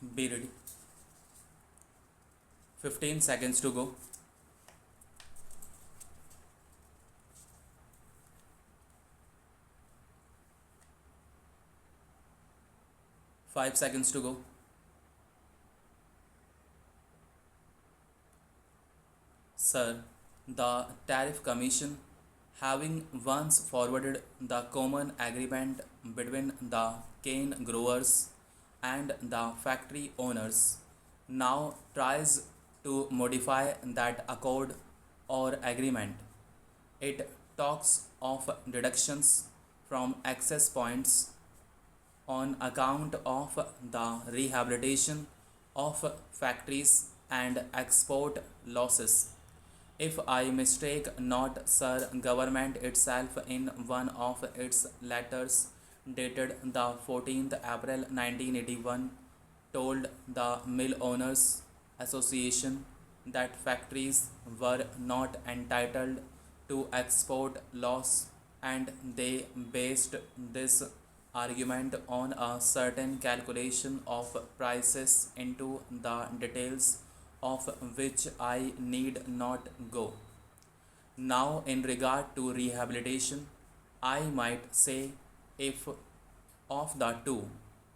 Be ready. 15 seconds to go. 5 seconds to go. Sir, the Tariff Commission, having once forwarded the common agreement between the cane growers and the factory owners, now tries to modify that accord or agreement. It talks of deductions from access points on account of the rehabilitation of factories and export losses. If I mistake not, sir, government itself in one of its letters dated the 14th April 1981 told the Mill Owners Association that factories were not entitled to export loss, and they based this argument on a certain calculation of prices into the details of which I need not go. Now, in regard to rehabilitation, I might say if of the two,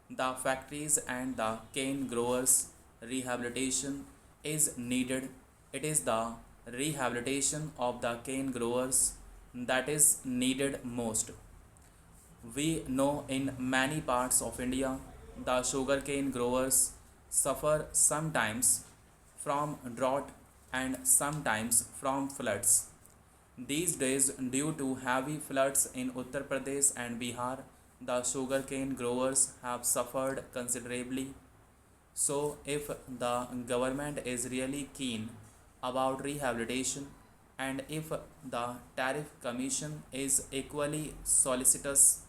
the factories and the cane growers, rehabilitation is needed. It is the rehabilitation of the cane growers that is needed most. We know in many parts of India, the sugarcane growers suffer sometimes from drought and sometimes from floods. These days, due to heavy floods in Uttar Pradesh and Bihar, the sugarcane growers have suffered considerably. So, if the government is really keen about rehabilitation, and if the Tariff Commission is equally solicitous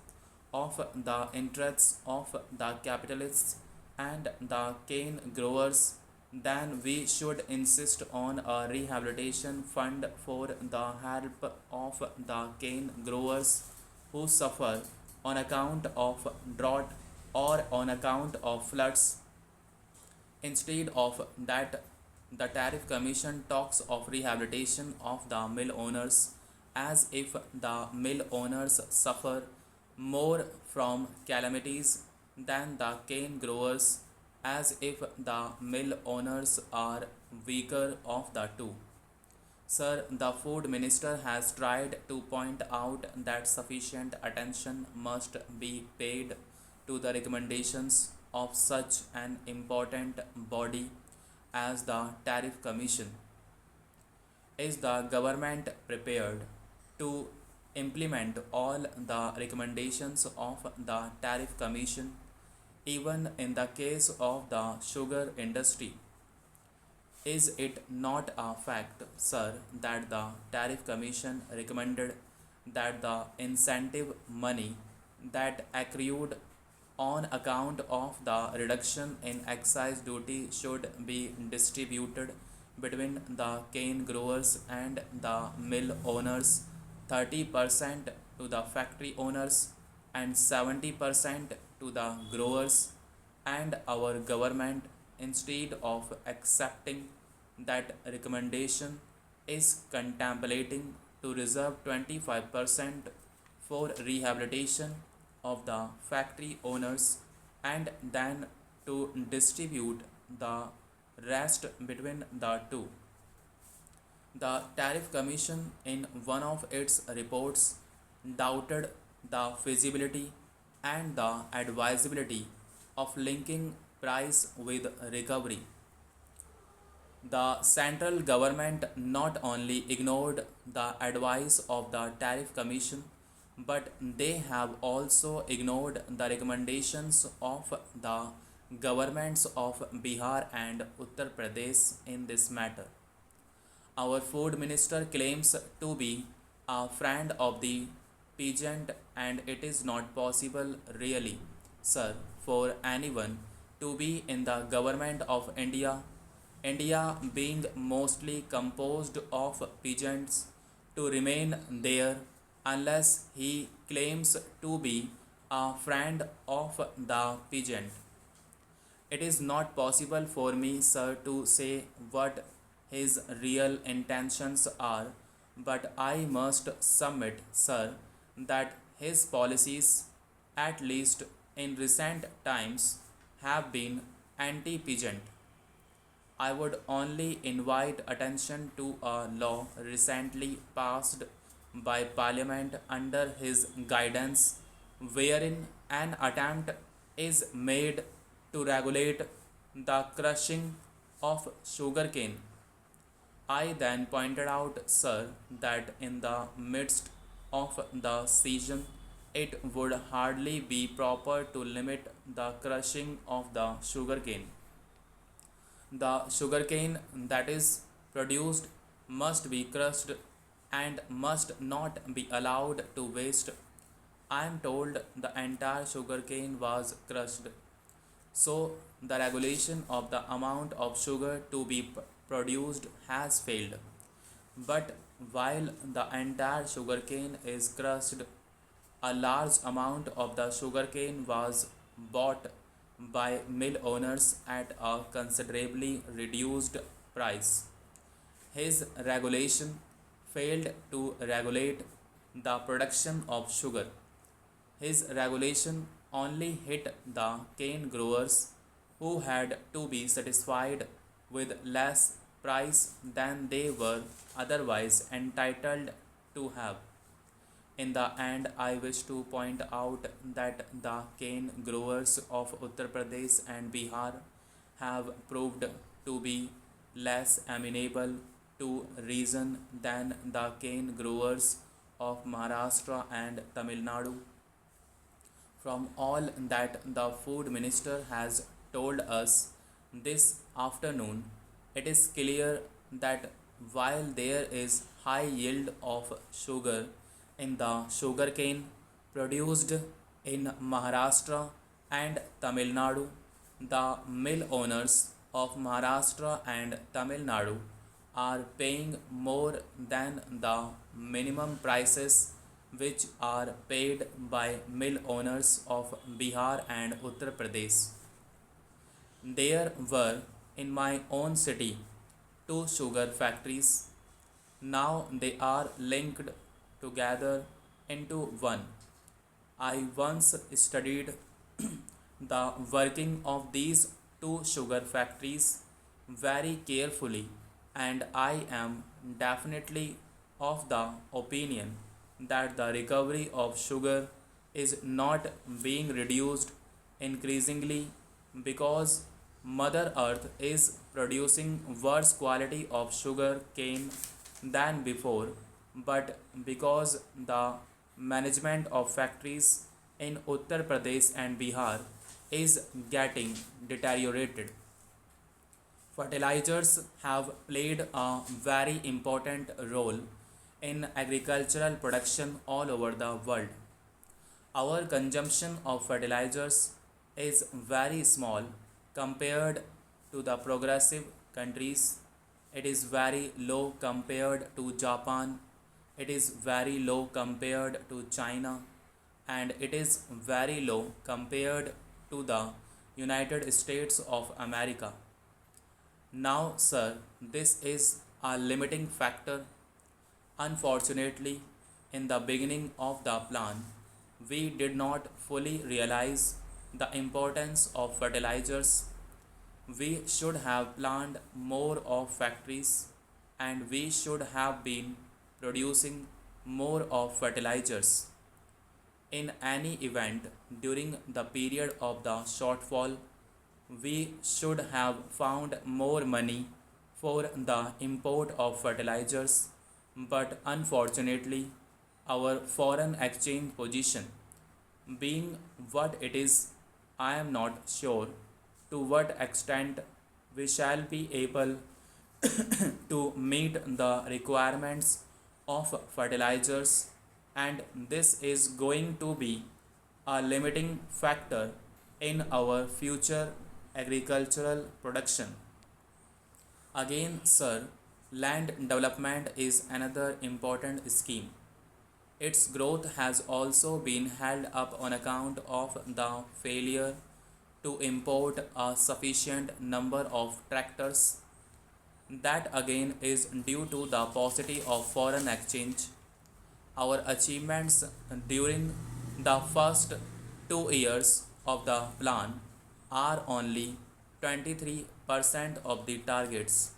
of the interests of the capitalists and the cane growers, then we should insist on a rehabilitation fund for the help of the cane growers who suffer on account of drought or on account of floods. Instead of that, the Tariff Commission talks of rehabilitation of the mill owners as if the mill owners suffer more from calamities than the cane growers, as if the mill owners are weaker of the two. Sir, the Food Minister has tried to point out that sufficient attention must be paid to the recommendations of such an important body as the Tariff Commission. Is the government prepared to implement all the recommendations of the Tariff Commission, even in the case of the sugar industry? Is it not a fact, sir, that the Tariff Commission recommended that the incentive money that accrued on account of the reduction in excise duty should be distributed between the cane growers and the mill owners, 30% to the factory owners and 70% to the growers, and our government, instead of accepting that recommendation, is contemplating to reserve 25% for rehabilitation of the factory owners and then to distribute the rest between the two. The Tariff Commission, in one of its reports, doubted the feasibility and the advisability of linking price with recovery. The central government not only ignored the advice of the Tariff Commission, but they have also ignored the recommendations of the governments of Bihar and Uttar Pradesh in this matter. Our food minister claims to be a friend of the peasant, and it is not possible, really, sir, for anyone to be in the government of India, India being mostly composed of peasants, to remain there unless he claims to be a friend of the peasant. It is not possible for me, sir, to say what his real intentions are, but I must submit, sir, that his policies, at least in recent times, have been anti peasant. I would only invite attention to a law recently passed by Parliament under his guidance, wherein an attempt is made to regulate the crushing of sugarcane. I then pointed out, sir, that in the midst of the season, it would hardly be proper to limit the crushing of the sugarcane. The sugarcane that is produced must be crushed and must not be allowed to waste. I am told the entire sugarcane was crushed. So, the regulation of the amount of sugar to be produced has failed. But while the entire sugarcane is crushed, a large amount of the sugarcane was bought by mill owners at a considerably reduced price. His regulation failed to regulate the production of sugar. His regulation only hit the cane growers who had to be satisfied with less price than they were otherwise entitled to have. In the end, I wish to point out that the cane growers of Uttar Pradesh and Bihar have proved to be less amenable to reason than the cane growers of Maharashtra and Tamil Nadu. From all that the food minister has told us this afternoon, it is clear that while there is high yield of sugar in the sugarcane produced in Maharashtra and Tamil Nadu, the mill owners of Maharashtra and Tamil Nadu are paying more than the minimum prices which are paid by mill owners of Bihar and Uttar Pradesh. There were in my own city two sugar factories. Now they are linked together into one. I once studied the working of these two sugar factories very carefully, and I am definitely of the opinion that the recovery of sugar is not being reduced increasingly because Mother Earth is producing worse quality of sugar cane than before, but because the management of factories in Uttar Pradesh and Bihar is getting deteriorated. Fertilizers have played a very important role in agricultural production all over the world. Our consumption of fertilizers is very small compared to the progressive countries. It is very low compared to Japan. It is very low compared to China. And it is very low compared to the United States of America. Now, sir, this is a limiting factor. Unfortunately, in the beginning of the plan, we did not fully realize the importance of fertilizers. We should have planned more of factories and we should have been producing more of fertilizers. In any event, during the period of the shortfall, we should have found more money for the import of fertilizers, but unfortunately, our foreign exchange position being what it is, I am not sure to what extent we shall be able to meet the requirements of fertilizers, and this is going to be a limiting factor in our future agricultural production. Again, sir, land development is another important scheme. Its growth has also been held up on account of the failure to import a sufficient number of tractors. That again is due to the paucity of foreign exchange. Our achievements during the first 2 years of the plan are only 23% of the targets.